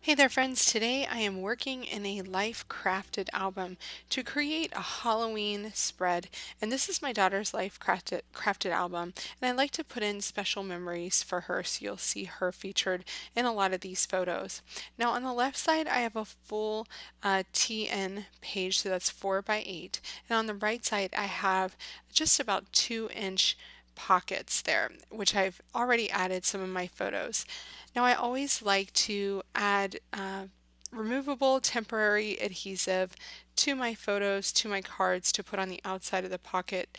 Hey there, friends. Today I am working in a life crafted album to create a Halloween spread. And this is my daughter's life crafted album. And I like to put in special memories for her, so you'll see her featured in a lot of these photos. Now, on the left side, I have a full TN page, so that's 4 by 8. And on the right side, I have just about 2-inch pockets there, which I've already added some of my photos. Now, I always like to add removable temporary adhesive to my photos, to my cards to put on the outside of the pocket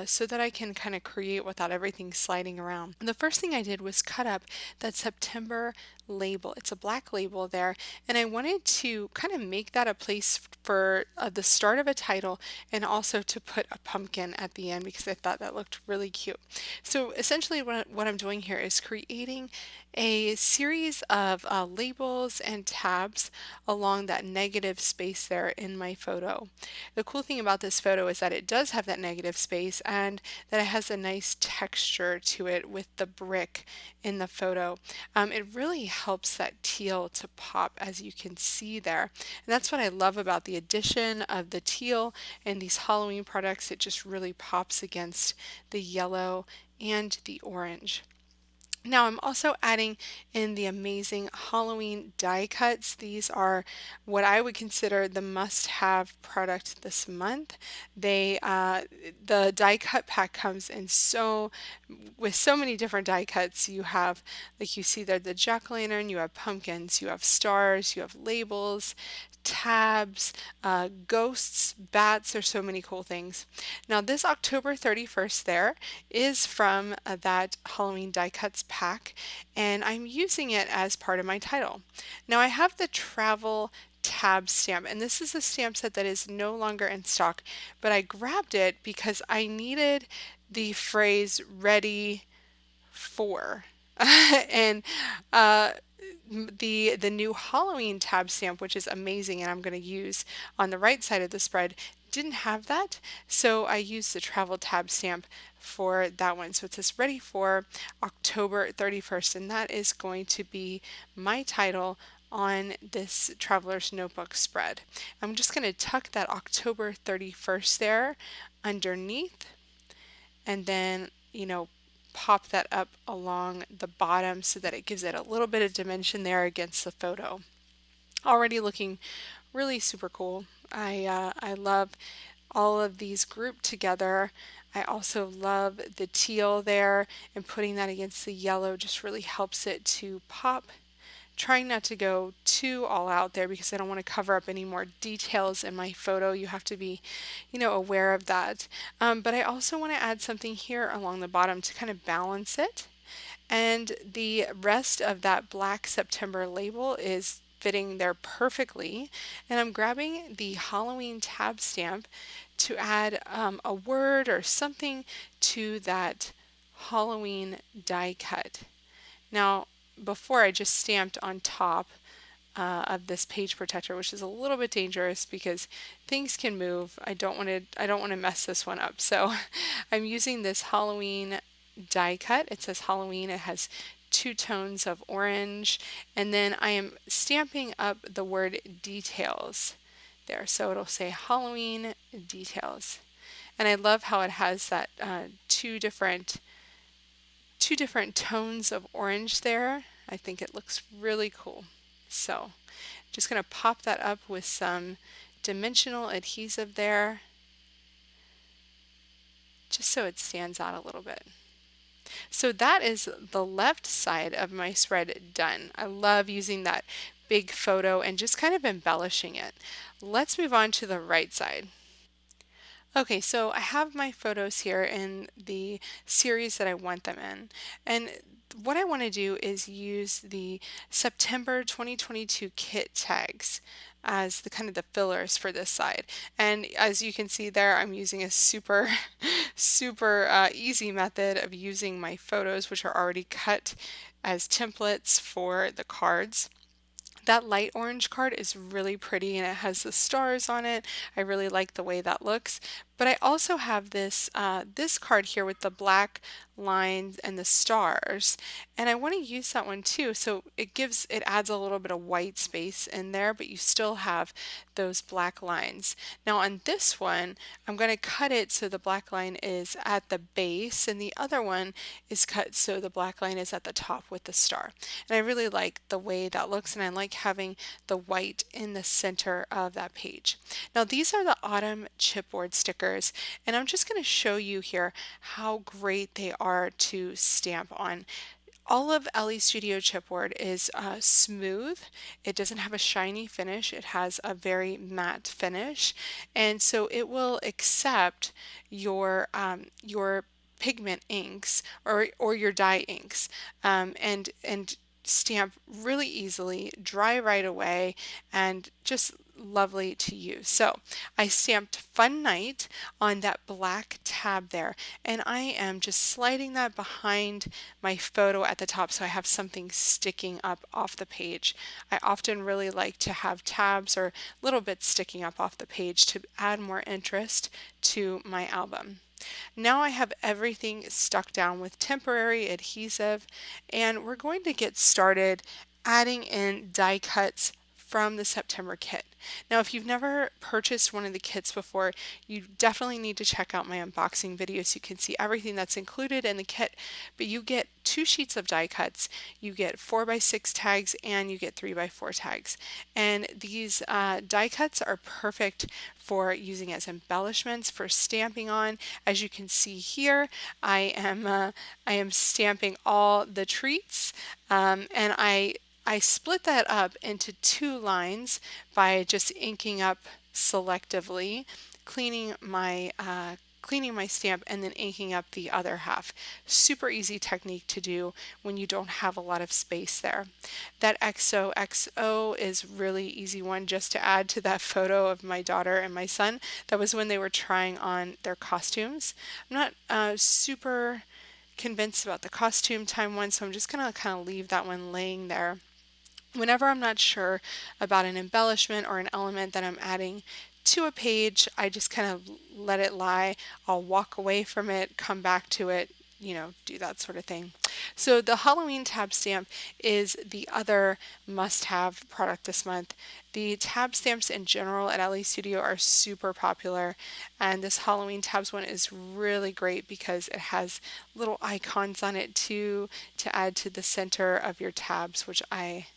so that I can kind of create without everything sliding around. The first thing I did was cut up that September label. It's a black label there, and I wanted to kind of make that a place for the start of a title and also to put a pumpkin at the end because I thought that looked really cute. So essentially what I'm doing here is creating a series of labels and tabs along that negative space there in my photo. The cool thing about this photo is that it does have that negative space and that it has a nice texture to it with the brick in the photo. It really helps that teal to pop, as you can see there. And that's what I love about the addition of the teal in these Halloween products. It just really pops against the yellow and the orange. Now I'm also adding in the amazing Halloween die cuts. These are what I would consider the must-have product this month. The die cut pack comes in with so many different die cuts. You have, like you see there, the jack-o'-lantern, you have pumpkins, you have stars, you have labels, tabs, ghosts, bats. There's so many cool things. Now this October 31st there is from that Halloween die cuts pack, and I'm using it as part of my title. Now I have the travel tab stamp, and this is a stamp set that is no longer in stock, but I grabbed it because I needed the phrase ready for. and uh, the new Halloween tab stamp, which is amazing and I'm going to use on the right side of the spread, didn't have that, so I used the travel tab stamp for that one. So it says ready for October 31st, and that is going to be my title on this Traveler's Notebook spread. I'm just going to tuck that October 31st there underneath, and then, pop that up along the bottom so that it gives it a little bit of dimension there against the photo. Already looking really super cool. I love all of these grouped together. I also love the teal there, and putting that against the yellow just really helps it to pop. Trying not to go too all out there because I don't want to cover up any more details in my photo. You have to be, aware of that. But I also want to add something here along the bottom to kind of balance it. And the rest of that black September label is fitting there perfectly. And I'm grabbing the Halloween tab stamp to add a word or something to that Halloween die cut. Now, before I just stamped on top of this page protector, which is a little bit dangerous because things can move. I don't want to mess this one up. So I'm using this Halloween die cut. It says Halloween. It has two tones of orange, and then I am stamping up the word details there. So it'll say Halloween details. And I love how it has that two different tones of orange there. I think it looks really cool. So just going to pop that up with some dimensional adhesive there, just so it stands out a little bit. So that is the left side of my spread done. I love using that big photo and just kind of embellishing it. Let's move on to the right side. Okay, so I have my photos here in the series that I want them in. And what I want to do is use the September 2022 kit tags as the kind of the fillers for this side. And as you can see there, I'm using a super, super easy method of using my photos, which are already cut as templates for the cards. That light orange card is really pretty and it has the stars on it. I really like the way that looks. But I also have this card here with the black lines and the stars, and I want to use that one too. So it adds a little bit of white space in there, but you still have those black lines. Now on this one, I'm going to cut it so the black line is at the base, and the other one is cut so the black line is at the top with the star. And I really like the way that looks, and I like having the white in the center of that page. Now these are the autumn chipboard stickers, and I'm just going to show you here how great they are to stamp on. All of Ellie Studio chipboard is smooth. It doesn't have a shiny finish. It has a very matte finish, and so it will accept your pigment inks or your dye inks, and stamp really easily, dry right away, and just lovely to use. So I stamped Fun Night on that black tab there, and I am just sliding that behind my photo at the top so I have something sticking up off the page. I often really like to have tabs or little bits sticking up off the page to add more interest to my album. Now I have everything stuck down with temporary adhesive, and we're going to get started adding in die cuts from the September kit. Now, if you've never purchased one of the kits before, you definitely need to check out my unboxing video so you can see everything that's included in the kit. But you get 2 sheets of die cuts, you get 4x6 tags, and you get 3x4 tags. And these die cuts are perfect for using as embellishments, for stamping on. As you can see here, I am stamping all the treats, and I split that up into 2 lines by just inking up selectively, cleaning my stamp, and then inking up the other half. Super easy technique to do when you don't have a lot of space there. That XOXO is really easy one just to add to that photo of my daughter and my son. That was when they were trying on their costumes. I'm not super convinced about the costume time one, so I'm just gonna kind of leave that one laying there. Whenever I'm not sure about an embellishment or an element that I'm adding to a page, I just kind of let it lie. I'll walk away from it, come back to it, do that sort of thing. So the Halloween tab stamp is the other must-have product this month. The tab stamps in general at LA Studio are super popular, and this Halloween tabs one is really great because it has little icons on it too to add to the center of your tabs, which I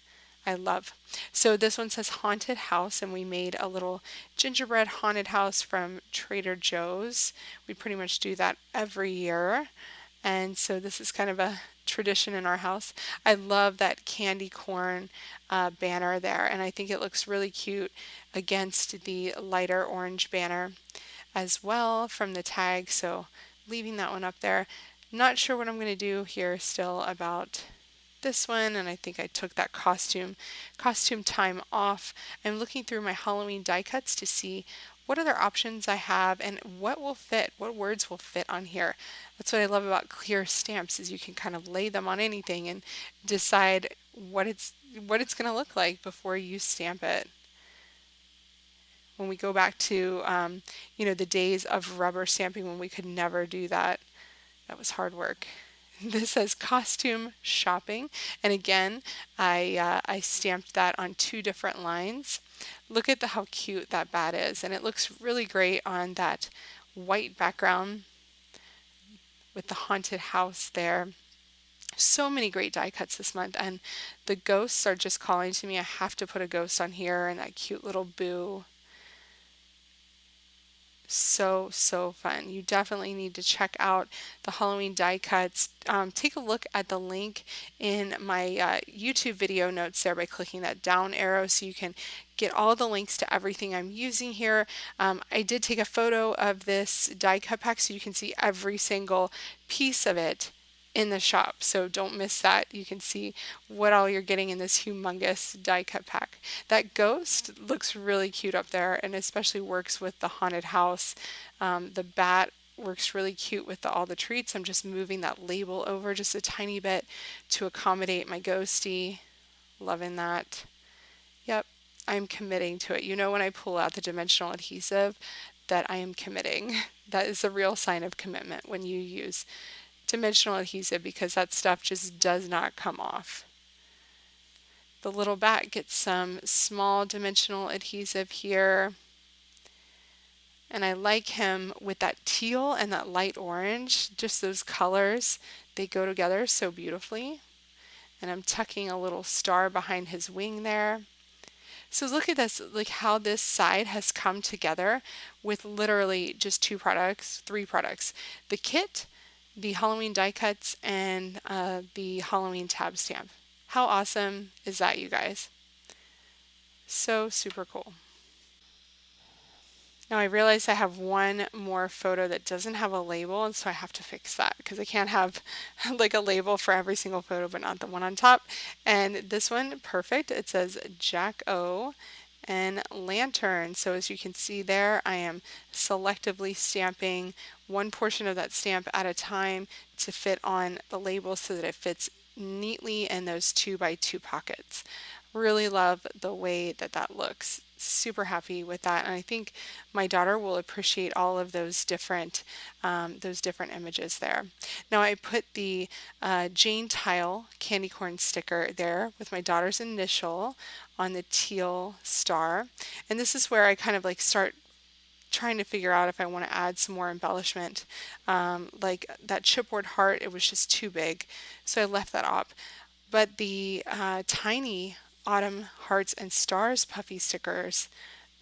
love. So this one says Haunted House, and we made a little gingerbread haunted house from Trader Joe's. We pretty much do that every year, and so this is kind of a tradition in our house. I love that candy corn banner there, and I think it looks really cute against the lighter orange banner as well from the tag, so leaving that one up there. Not sure what I'm going to do here still about this one, and I think I took that costume time off. I'm looking through my Halloween die cuts to see what other options I have and what words will fit on here. That's what I love about clear stamps, is you can kind of lay them on anything and decide what it's going to look like before you stamp it. When we go back to the days of rubber stamping when we could never do that, that was hard work. This says costume shopping, and again, I stamped that on 2 different lines. Look at how cute that bat is, and it looks really great on that white background with the haunted house there. So many great die cuts this month, and the ghosts are just calling to me. I have to put a ghost on here, and that cute little boo. So fun. You definitely need to check out the Halloween die cuts. Take a look at the link in my YouTube video notes there by clicking that down arrow so you can get all the links to everything I'm using here. I did take a photo of this die cut pack so you can see every single piece of it in the shop, so don't miss that. You can see what all you're getting in this humongous die cut pack. That ghost looks really cute up there, and especially works with the haunted house. The bat works really cute with all the treats. I'm just moving that label over just a tiny bit to accommodate my ghosty. Loving that. Yep, I'm committing to it. When I pull out the dimensional adhesive, that I am committing. That is a real sign of commitment when you use dimensional adhesive because that stuff just does not come off. The little bat gets some small dimensional adhesive here. And I like him with that teal and that light orange, just those colors, they go together so beautifully. And I'm tucking a little star behind his wing there. So look at this, like how this side has come together with literally just two products, three products. The kit, the Halloween die cuts, and the Halloween tab stamp. How awesome is that, you guys? So super cool. Now I realize I have one more photo that doesn't have a label, and so I have to fix that because I can't have like a label for every single photo, but not the one on top. And this one, perfect. It says Jack O and lantern. So as you can see there, I am selectively stamping one portion of that stamp at a time to fit on the label so that it fits neatly in those 2x2 pockets. Really love the way that that looks. Super happy with that, and I think my daughter will appreciate all of those different images there. Now I put the Jane Tile candy corn sticker there with my daughter's initial on the teal star, and this is where I kind of like start trying to figure out if I want to add some more embellishment. Like that chipboard heart, it was just too big, so I left that up. But the tiny autumn hearts and stars puffy stickers,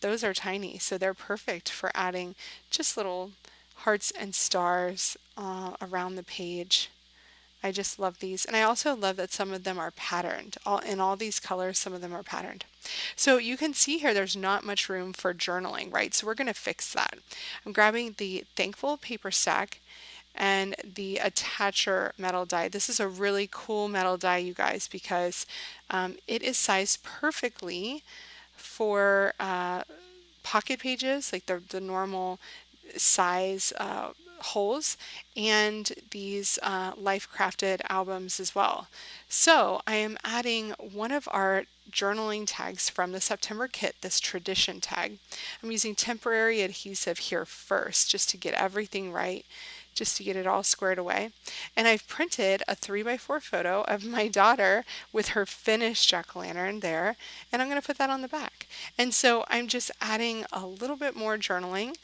those are tiny, so they're perfect for adding just little hearts and stars around the page. I just love these. And I also love that some of them are patterned. In all these colors, some of them are patterned. So you can see here there's not much room for journaling, right? So we're going to fix that. I'm grabbing the Thankful paper stack and the attacher metal die. This is a really cool metal die, you guys, because it is sized perfectly for pocket pages, like the normal size holes, and these life crafted albums as well. So I am adding one of our journaling tags from the September kit, this tradition tag. I'm using temporary adhesive here first just to get everything right, just to get it all squared away. And I've printed a 3x4 photo of my daughter with her finished jack-o'-lantern there, and I'm going to put that on the back. And so I'm just adding a little bit more journaling,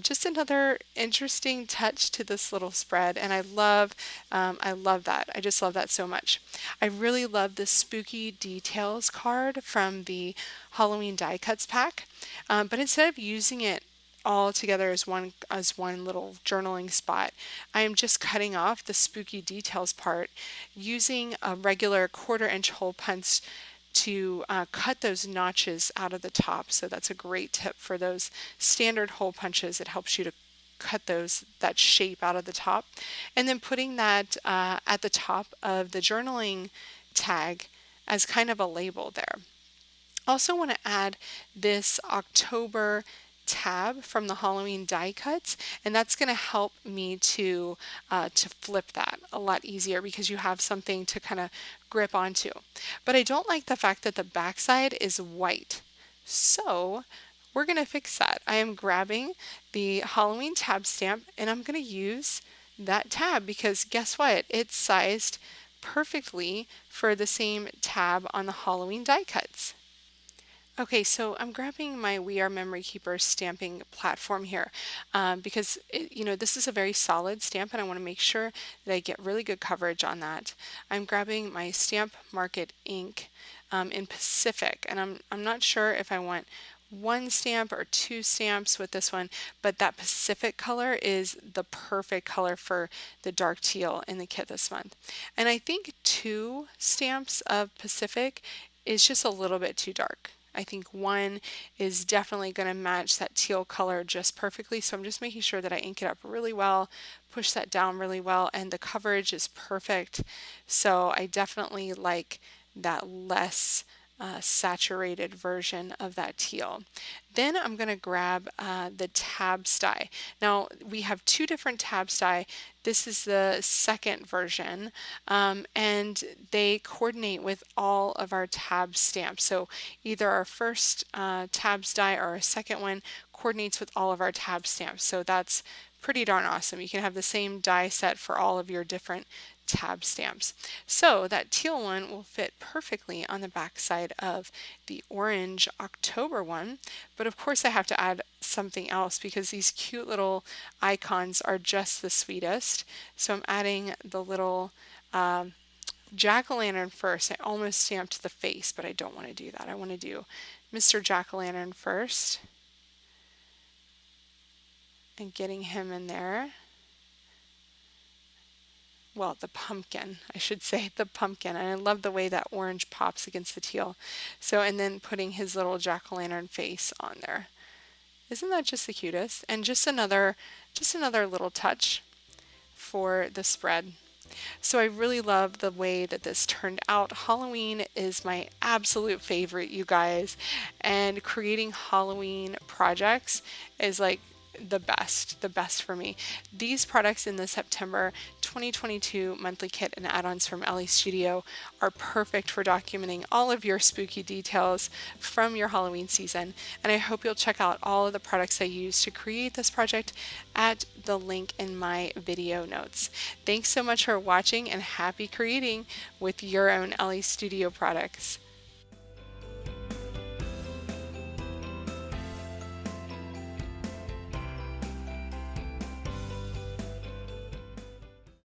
just another interesting touch to this little spread, and I love that. I just love that so much. I really love this spooky details card from the Halloween die cuts pack, but instead of using it all together as one little journaling spot, I am just cutting off the spooky details part using a regular 1/4 inch hole punch to cut those notches out of the top. So that's a great tip for those standard hole punches. It helps you to cut that shape out of the top, and then putting that at the top of the journaling tag as kind of a label there. Also want to add this October tab from the Halloween die cuts, and that's going to help me to flip that a lot easier because you have something to kind of grip onto. But I don't like the fact that the backside is white, so we're going to fix that. I am grabbing the Halloween tab stamp and I'm going to use that tab because guess what? It's sized perfectly for the same tab on the Halloween die cuts. Okay, so I'm grabbing my We Are Memory Keepers stamping platform here because this is a very solid stamp and I want to make sure that I get really good coverage on that. I'm grabbing my Stamp Market ink in Pacific, and I'm not sure if I want one stamp or two stamps with this one, but that Pacific color is the perfect color for the dark teal in the kit this month. And I think two stamps of Pacific is just a little bit too dark. I think one is definitely going to match that teal color just perfectly. So I'm just making sure that I ink it up really well, push that down really well, and the coverage is perfect. So I definitely like that less saturated version of that teal. Then I'm going to grab the tabs die. Now we have two different tabs die. This is the second version, and they coordinate with all of our tab stamps. So either our first tabs die or our second one coordinates with all of our tab stamps. So that's pretty darn awesome. You can have the same die set for all of your different tab stamps. So that teal one will fit perfectly on the back side of the orange October one, but of course I have to add something else because these cute little icons are just the sweetest. So I'm adding the little jack-o'-lantern first. I almost stamped the face, but I don't want to do that. I want to do Mr. Jack-o'-lantern first and getting him in there. Well, the pumpkin, I should say, the pumpkin. And I love the way that orange pops against the teal. So, and then putting his little jack-o'-lantern face on there. Isn't that just the cutest? And just another little touch for the spread. So I really love the way that this turned out. Halloween is my absolute favorite, you guys. And creating Halloween projects is like the best for me. These products in the September 2022 monthly kit and add-ons from Elle Studio are perfect for documenting all of your spooky details from your Halloween season. And I hope you'll check out all of the products I used to create this project at the link in my video notes. Thanks so much for watching and happy creating with your own Elle Studio products.